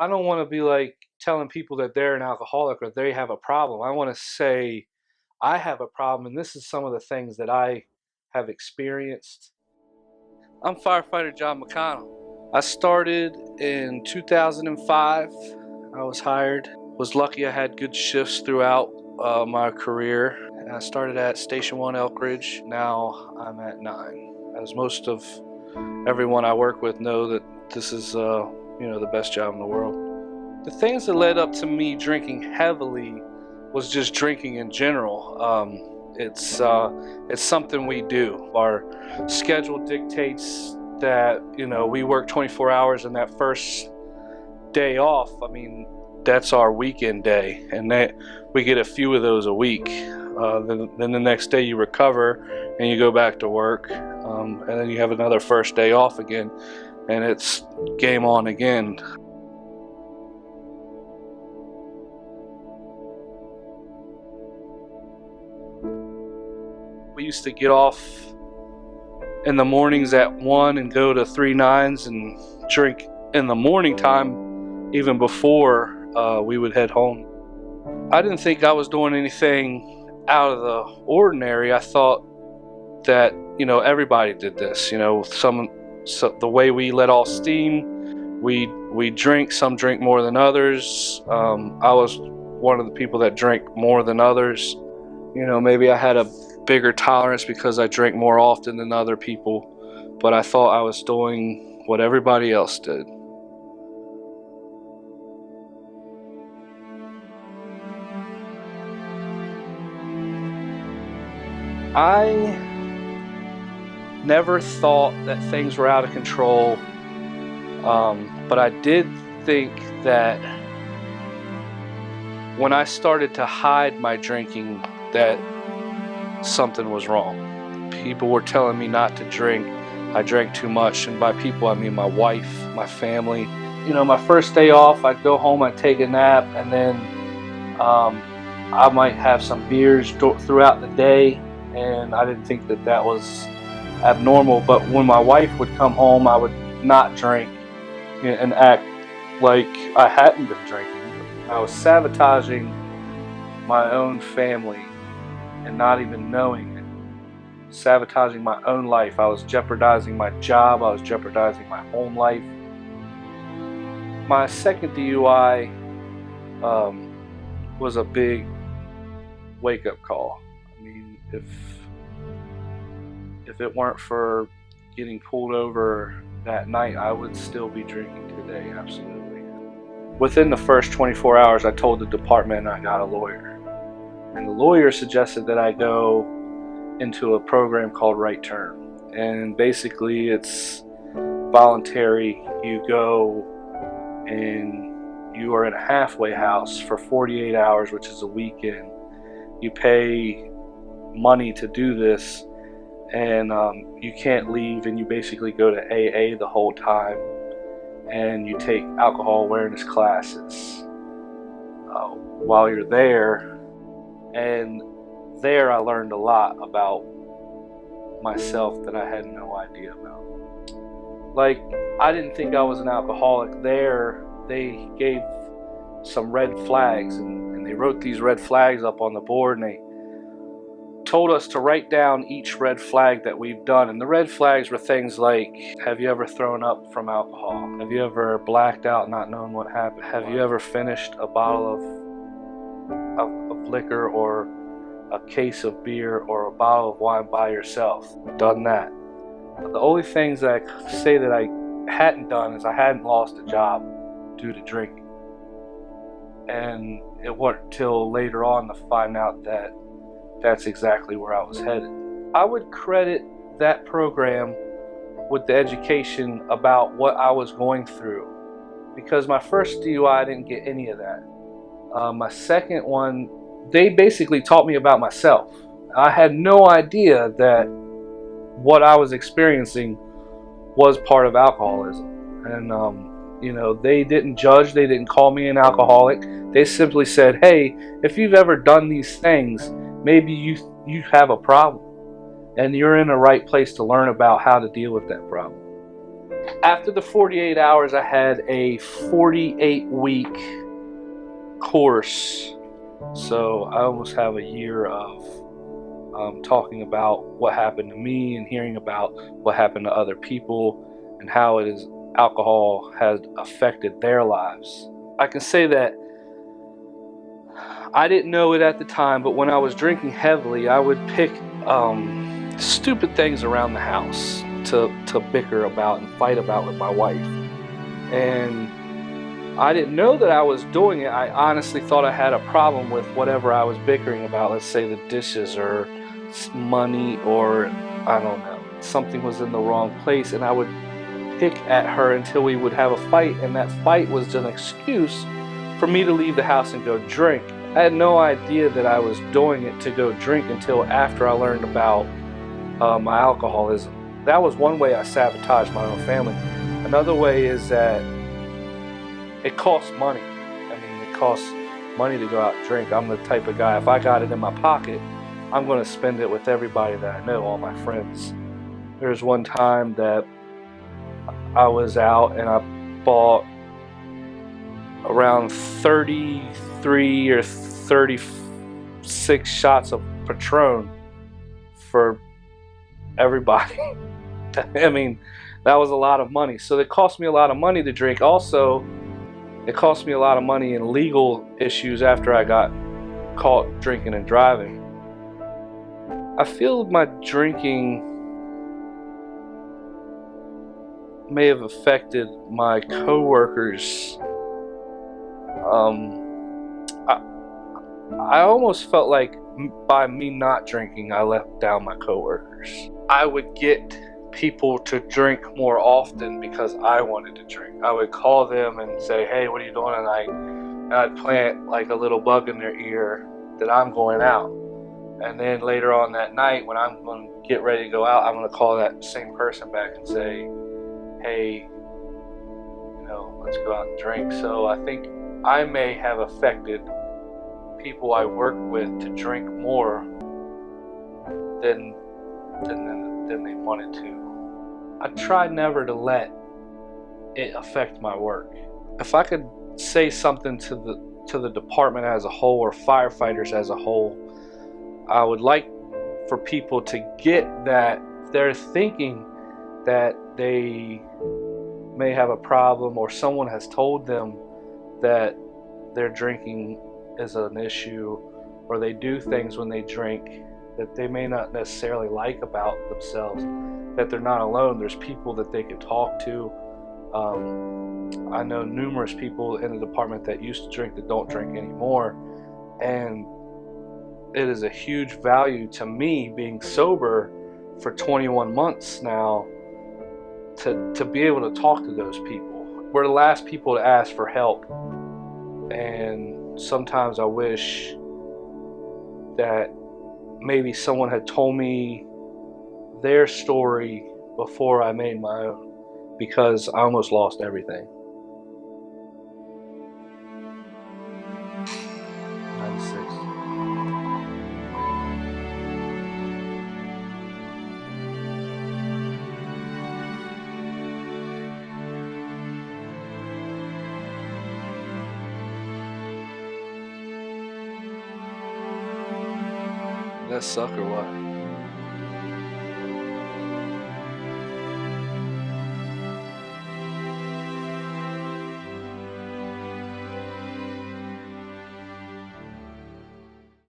I don't want to be like telling people that they're an alcoholic or they have a problem. I want to say I have a problem, and this is some of the things that I have experienced. I'm firefighter John McConnell. I started in 2005. I was hired. Was lucky I had good shifts throughout my career. I started at Station 1 Elk Ridge. Now I'm at 9. As most of everyone I work with know that this is the best job in the world. The things that led up to me drinking heavily was just drinking in general. It's something we do. Our schedule dictates that we work 24 hours, and that first day off, I mean, that's our weekend day, and that we get a few of those a week. Then the next day you recover and you go back to work, and then you have another first day off again, and it's game on again. We used to get off in the mornings at 1 and go to 3 nines and drink in the morning time, even before we would head home. I didn't think I was doing anything out of the ordinary. I thought that everybody did this. The way we let off steam, we drink. Some drink more than others. I was one of the people that drank more than others. Maybe I had a bigger tolerance because I drank more often than other people, but I thought I was doing what everybody else did. I never thought that things were out of control, but I did think that when I started to hide my drinking, that something was wrong. People were telling me not to drink. I drank too much, and by people I mean my wife, my family. My first day off, I'd go home, I'd take a nap, and then I might have some beers throughout the day, and I didn't think that that was abnormal. But when my wife would come home, I would not drink and act like I hadn't been drinking. I was sabotaging my own family and not even knowing it. Sabotaging my own life. I was jeopardizing my job. I was jeopardizing my home life. My second DUI was a big wake-up call. I mean, if it weren't for getting pulled over that night, I would still be drinking today, absolutely. Within the first 24 hours, I told the department I got a lawyer. And the lawyer suggested that I go into a program called Right Turn. And basically it's voluntary. You go and you are in a halfway house for 48 hours, which is a weekend. You pay money to do this, and you can't leave, and you basically go to AA the whole time, and you take alcohol awareness classes while you're there. And there I learned a lot about myself that I had no idea about. Like, I didn't think I was an alcoholic. There they gave some red flags, and they wrote these red flags up on the board, and they told us to write down each red flag that we've done. And the red flags were things like, have you ever thrown up from alcohol? Have you ever blacked out not knowing what happened? Have you ever finished a bottle of liquor or a case of beer or a bottle of wine by yourself? Done that. But the only things that I say that I hadn't done is I hadn't lost a job due to drinking. And it wasn't till later on to find out that that's exactly where I was headed. I would credit that program with the education about what I was going through, because my first DUI I didn't get any of that. My second one, they basically taught me about myself. I had no idea that what I was experiencing was part of alcoholism. And they didn't judge, they didn't call me an alcoholic. They simply said, hey, if you've ever done these things, maybe you have a problem, and you're in the right place to learn about how to deal with that problem. After the 48 hours, I had a 48-week course. So I almost have a year of talking about what happened to me and hearing about what happened to other people and how alcohol has affected their lives. I can say that I didn't know it at the time, but when I was drinking heavily, I would pick stupid things around the house to bicker about and fight about with my wife. And I didn't know that I was doing it. I honestly thought I had a problem with whatever I was bickering about. Let's say the dishes or money, or I don't know, something was in the wrong place, and I would pick at her until we would have a fight, and that fight was an excuse for me to leave the house and go drink. I had no idea that I was doing it to go drink until after I learned about my alcoholism. That was one way I sabotaged my own family. Another way is that it costs money. I mean, it costs money to go out and drink. I'm the type of guy, if I got it in my pocket, I'm going to spend it with everybody that I know, all my friends. There's one time that I was out and I bought around 33 or 36 shots of Patron for everybody. I mean, that was a lot of money. So it cost me a lot of money to drink. Also, it cost me a lot of money in legal issues after I got caught drinking and driving. I feel my drinking may have affected my coworkers. I almost felt like by me not drinking, I let down my coworkers. I would get people to drink more often because I wanted to drink. I would call them and say, hey, what are you doing tonight? And I'd plant like a little bug in their ear that I'm going out. And then later on that night, when I'm going to get ready to go out, I'm going to call that same person back and say, hey, let's go out and drink. So I think I may have affected people I work with to drink more than they wanted to. I try never to let it affect my work. If I could say something to the department as a whole, or firefighters as a whole, I would like for people to get that they're thinking that they may have a problem, or someone has told them that their drinking is an issue, or they do things when they drink that they may not necessarily like about themselves, that they're not alone. There's people that they can talk to. I know numerous people in the department that used to drink that don't drink anymore, and it is a huge value to me, being sober for 21 months now, to be able to talk to those people. We're the last people to ask for help, and sometimes I wish that maybe someone had told me their story before I made my own, because I almost lost everything. 96. That suck or what?